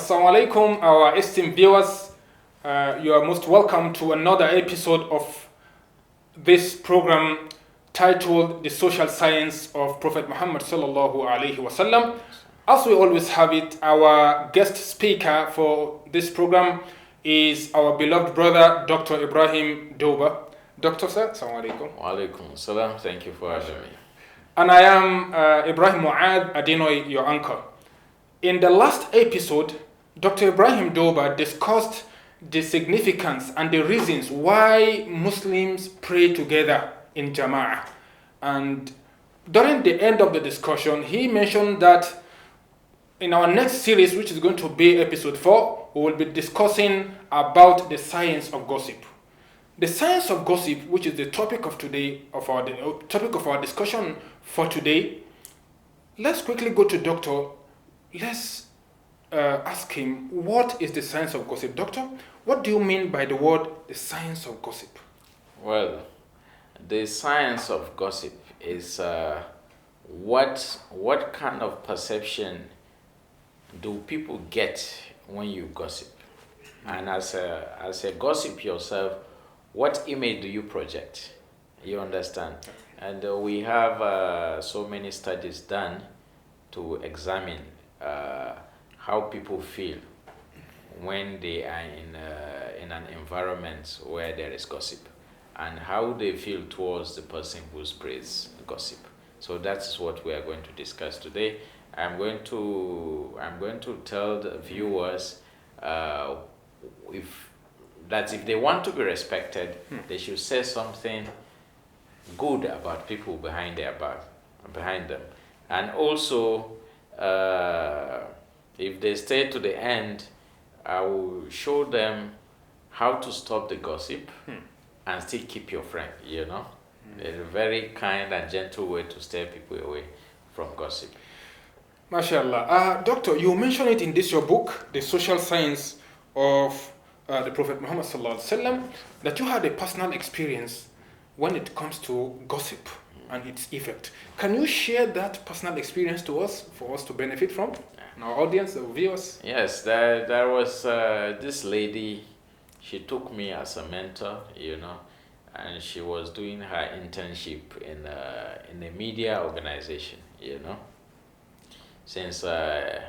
Assalamu alaikum, our esteemed viewers. You are most welcome to another episode of this program titled The Social Science of Prophet Muhammad sallallahu alaihi wasallam. As we always have it, our guest speaker for this program is our beloved brother, Dr. Ibrahim Doba. Dr. Sir, assalamu alaikum. Wa alaikum salam. Thank you for having me. And I am Ibrahim Muad Adinoy, your anchor. In the last episode, Dr. Ibrahim Doba discussed the significance and the reasons why Muslims pray together in Jama'ah. And during the end of the discussion, he mentioned that in our next series, which is going to be episode 4, we will be discussing about the science of gossip. The science of gossip, which is the topic of today, topic of our discussion for today. Let's quickly go to Doctor. Let's ask him, what is the science of gossip? Doctor, what do you mean by the word the science of gossip? Well, the science of gossip is what kind of perception do people get when you gossip? And as a gossip yourself, what image do you project? You understand? And we have so many studies done to examine how people feel when they are in an environment where there is gossip, and how they feel towards the person who spreads gossip. So that's what we are going to discuss today. I'm going to tell the viewers if they want to be respected, they should say something good about people behind them, and also if they stay to the end, I will show them how to stop the gossip and still keep your friend. It's a very kind and gentle way to steer people away from gossip. MashaAllah. Doctor, you mentioned it in your book, The Social Science of the Prophet Muhammad sallallahu alaihi wasallam, that you had a personal experience when it comes to gossip and its effect. Can you share that personal experience to us for us to benefit from, our audience, the viewers? Yes, there was this lady. She took me as a mentor, and she was doing her internship in a media organization, since I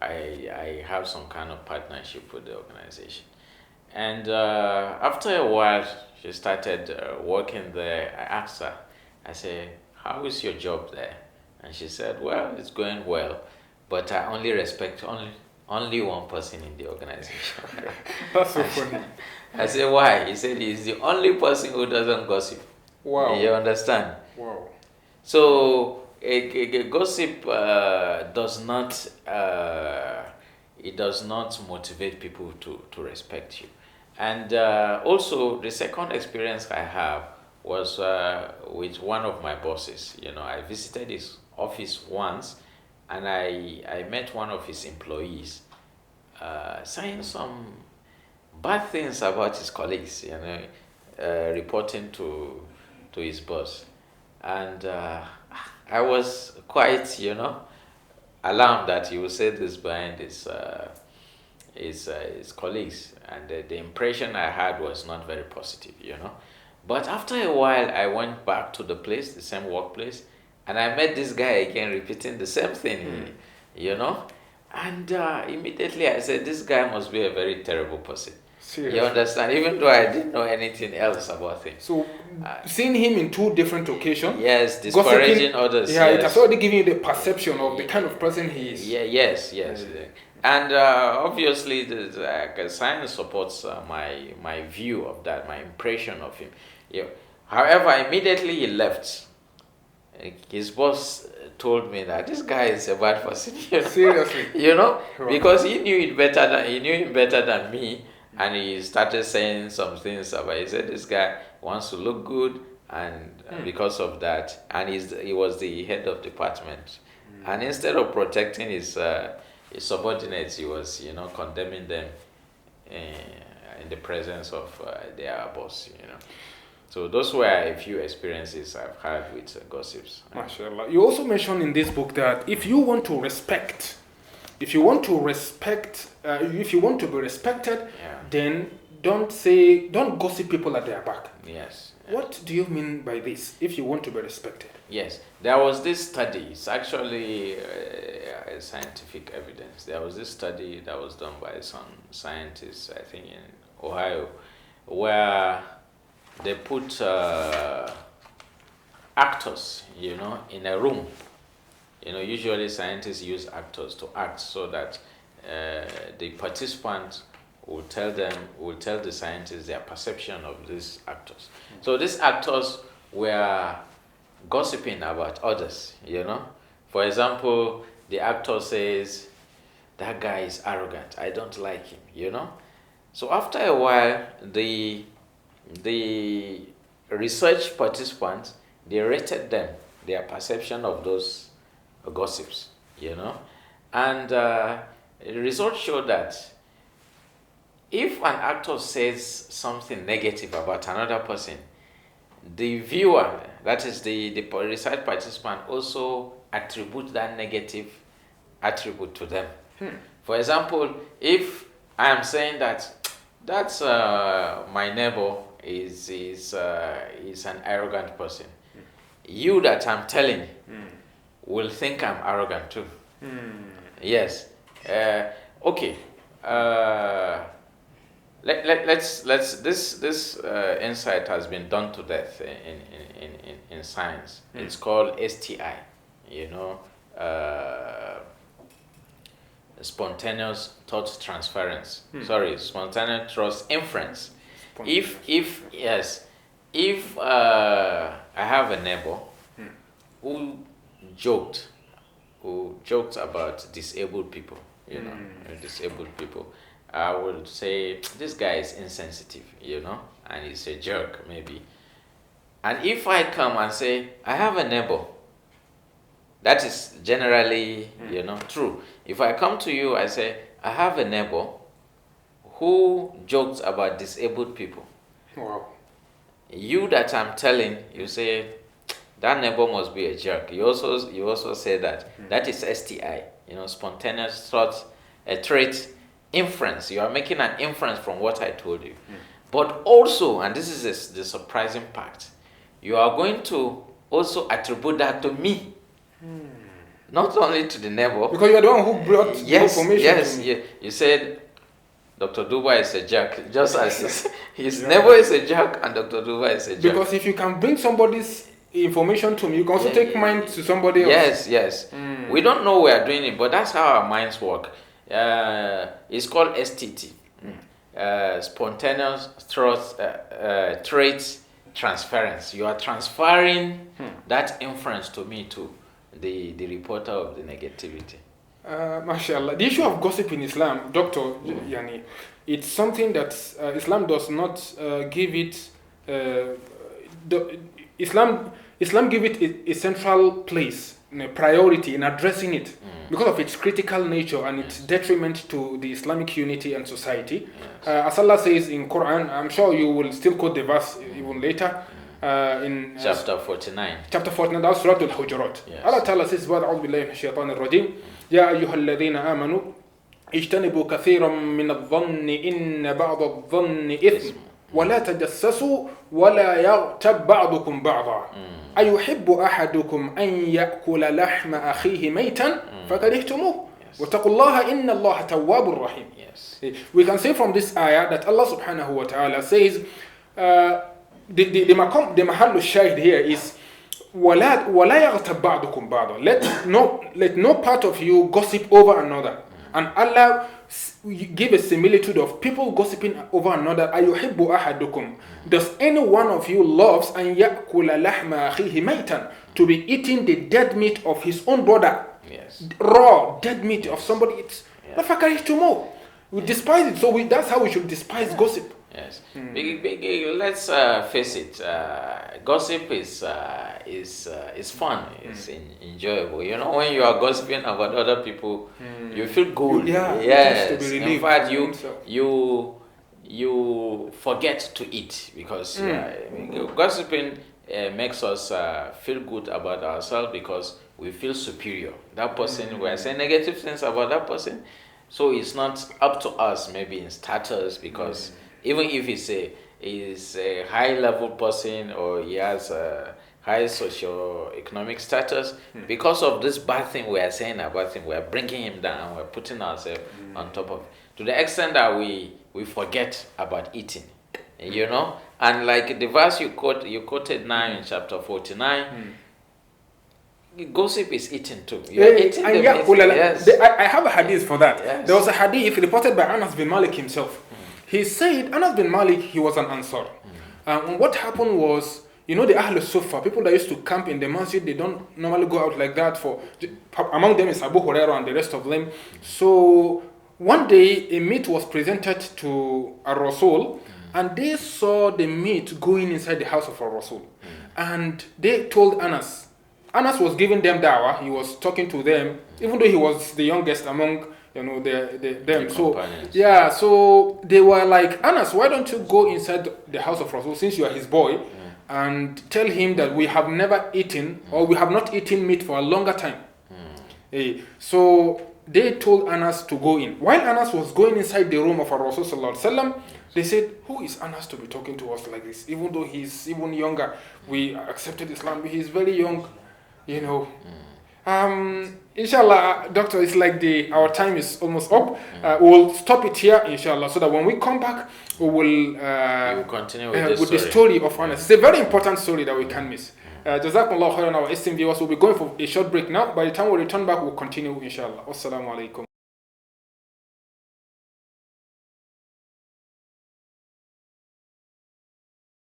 have some kind of partnership with the organization. And after a while, she started working there. I asked her, I said, how is your job there? And she said, well, it's going well, but I only respect only one person in the organization. That's so funny. I said, why? He said, he's the only person who doesn't gossip. Wow. You understand? Wow. So a gossip does not motivate people to respect you. And also, the second experience I have was with one of my bosses. I visited his office once, and I met one of his employees saying some bad things about his colleagues, reporting to his boss. And I was quite, alarmed that he would say this behind his colleagues, and the impression I had was not very positive, But after a while, I went back to the same workplace, and I met this guy again repeating the same thing, And immediately I said, this guy must be a very terrible person. Seriously. You understand? Even though I didn't know anything else about him. So, seeing him in two different occasions. Yes, discouraging others. Yeah, yes. it has already given you the perception of the kind of person he is. Yeah, yes. And obviously, the science supports my view of that, my impression of him. However, immediately he left. His boss told me that this guy is a bad person. Seriously. Because he knew him better than me. And he started saying some things about. He said this guy wants to look good, and because of that, and he was the head of department, and instead of protecting his subordinates, he was condemning them in the presence of their boss. So those were a few experiences I've had with gossips. MashaAllah. You also mentioned in this book that if you want to respect If you want to respect, if you want to be respected, Yeah. then don't gossip people at their back. Yes. What do you mean by this? If you want to be respected? Yes, there was this study. It's actually scientific evidence. There was this study that was done by some scientists, I think in Ohio, where they put actors, in a room. Usually scientists use actors to act so that the participants will tell the scientists their perception of these actors. So these actors were gossiping about others, For example, the actor says, that guy is arrogant, I don't like him, So after a while, the research participants, they rated them, their perception of those gossips, And the results show that if an actor says something negative about another person, the viewer, that is the research participant, also attribute that negative attribute to them. For example, if I am saying that's my neighbor is an arrogant person, you that I'm telling will think I'm arrogant too. Yes. Okay. Let's this insight has been done to death in science. It's called STI, spontaneous thought transference. Sorry, spontaneous thought inference. If I have a neighbor who joked about disabled people, disabled people, I would say this guy is insensitive, and he's a jerk maybe. And if I come and say I have a neighbor, that is generally true. If I come to you, I say I have a neighbor who jokes about disabled people. Wow. You that I'm telling, you say that neighbor must be a jerk. You also say that that is STI, spontaneous thought, a trait. Inference. You are making an inference from what I told you. But also, and this is the surprising part, you are going to also attribute that to me. Not only to the neighbor. Because you are the one who brought the information to me. You said Dr. Duba is a jerk, just as his neighbor is a jerk and Dr. Duba is a jerk. Because if you can bring somebody's information to me, you can also take mine to somebody else. Yes. We don't know we are doing it, but that's how our minds work. It's called STT, spontaneous trait transference. You are transferring that inference to me, to the reporter of the negativity. MashaAllah. The issue of gossip in Islam, Doctor Yani, it's something that Islam does not give it. Islam give it a central place, a priority in addressing it because of its critical nature and its detriment to the Islamic unity and society. As Allah says in Quran, I'm sure you will still quote the verse even later. In chapter 49. Chapter 49, that's Surah Al-Hujurat. Allah Ta'ala says, وَأَعُوذُ بِاللَّهِ مِنَ الشَّيْطَانِ الرَّجِيمِ يَا أَيُّهَا الَّذِينَ آمَنُوا اجتنبوا كثيرا من الظن إن بعض الظن إثم ولا تجسسوا ولا يغتب بعضكم بعضا أيحب أحدكم أن يأكل لحم أخيه ميتا فكرهتموه واتقوا الله إن الله تواب رحيم. We can say from this ayah that Allah subhanahu wa ta'ala says the mahallu shahid here is ولا يغتب بعضكم بعضا. Let no part of you gossip over another. And Allah give a similitude of people gossiping over another. أَيُحِبُّ أَحَدُكُمْ. Does any one of you loves أَن يَأْكُلَ لَحْمَ أَخِيهِ مَيْتًا, to be eating the dead meat of his own brother? Raw dead meat of somebody. It's فَكَرِهْتُمُوهُ. We despise it. So that's how we should despise gossip. Yes. Let's face it. Gossip is fun. It's enjoyable. When you are gossiping about other people, you feel good. Yes. To be relieved. In fact, you forget to eat because gossiping makes us feel good about ourselves because we feel superior. That person, we are saying negative things about that person. So it's not up to us, maybe in status, because even if is a high level person or he has a high socio-economic status, because of this bad thing we are saying about him, we are bringing him down, we're putting ourselves on top of it. To the extent that we forget about eating, and like the verse you quoted now in chapter 49, gossip is eating too. You're eating the yes. I have a hadith for that. Yes. There was a hadith reported by Anas bin Malik himself. He said, Anas bin Malik, he was an Ansar. And what happened was, the Ahl Sufa, people that used to camp in the masjid, they don't normally go out like that. Among them is Abu Hurairah and the rest of them. So one day, a meat was presented to a Rasul, and they saw the meat going inside the house of a Rasul. And they told Anas. Anas was giving them dawah. He was talking to them, even though he was the youngest among them. So they were like, Anas, why don't you go inside the house of Rasul, since you are his boy, and tell him that we have never eaten, or we have not eaten meat for a longer time. So they told Anas to go in. While Anas was going inside the room of Rasul sallallahu alaihi wasallam, they said, who is Anas to be talking to us like this? Even though he's even younger, we accepted Islam, but he's very young. Inshallah, doctor, it's like our time is almost up. We'll stop it here, inshallah, so that when we come back, we will continue with the story of Anas. It's a very important story that we can't miss. Jazakumullah khairan, our esteemed viewers. We'll be going for a short break now. By the time we return back, we'll continue, inshallah. Wassalamu alaikum.